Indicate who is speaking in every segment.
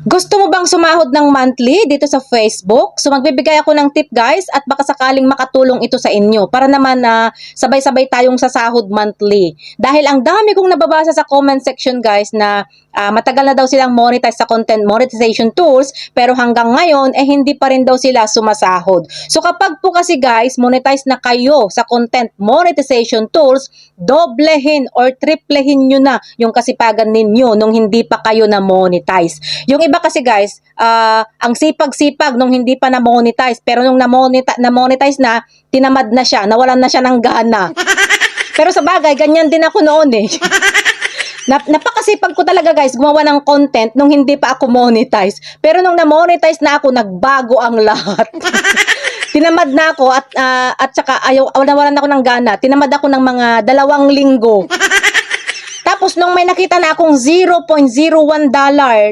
Speaker 1: Gusto mo bang sumahod ng monthly dito sa Facebook? So magbibigay ako ng tip guys at baka sakaling makatulong ito sa inyo para naman na sabay-sabay tayong sasahod monthly. Dahil ang dami kong nababasa sa comment section guys na matagal na daw silang monetize sa content monetization tools pero hanggang ngayon hindi pa rin daw sila sumasahod. So kapag po kasi guys monetize na kayo sa content monetization tools, doblehin or triplehin nyo na yung kasipagan ninyo nung hindi pa kayo na monetize. Yung iba kasi guys, ang sipag-sipag nung hindi pa na-monetize, pero nung na-monetize na, tinamad na siya, nawalan na siya ng gana. Pero sa bagay, ganyan din ako noon eh. Napakasipag ko talaga guys, gumawa ng content nung hindi pa ako monetize. Pero nung na-monetize na ako, nagbago ang lahat. Tinamad na ako at saka nawalan ako ng gana. Tinamad ako ng mga 2 linggo. Tapos nung may nakita na akong $0.01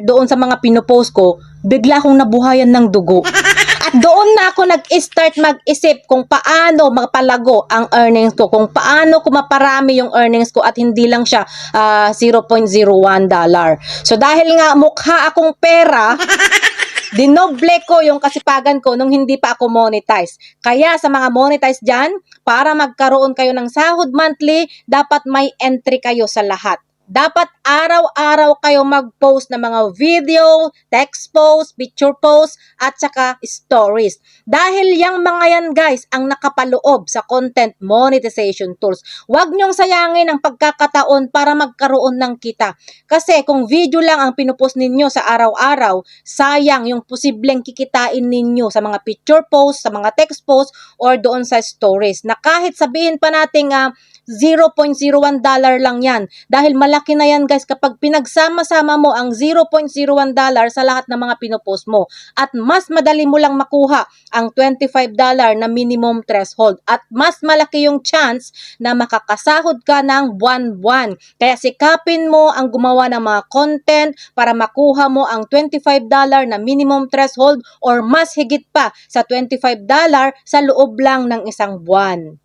Speaker 1: doon sa mga pinopost ko, bigla akong nabuhayan ng dugo. At doon na ako nag-start mag-isip kung paano mapalago ang earnings ko, kung paano ko maparami yung earnings ko at hindi lang siya $0.01. So dahil nga mukha akong pera, dinoble ko yung kasipagan ko nung hindi pa ako monetize. Kaya sa mga monetize dyan, para magkaroon kayo ng sahod monthly, dapat may entry kayo sa lahat. Dapat araw-araw kayo mag-post ng mga video, text post, picture post, at saka stories. Dahil yung mga yan guys, ang nakapaloob sa content monetization tools. Huwag nyong sayangin ang pagkakataon para magkaroon ng kita. Kasi kung video lang ang pinupost ninyo sa araw-araw, sayang yung posibleng kikitain ninyo sa mga picture post, sa mga text post, or doon sa stories. Na kahit sabihin pa natin $0.01 lang yan. Dahil malaki na yan guys kapag pinagsama-sama mo ang $0.01 sa lahat ng mga pinopost mo. At mas madali mo lang makuha ang $25 na minimum threshold. At mas malaki yung chance na makakasahod ka ng buwan-buwan. Kaya sikapin mo ang gumawa ng mga content para makuha mo ang $25 na minimum threshold or mas higit pa sa $25 sa loob lang ng isang buwan.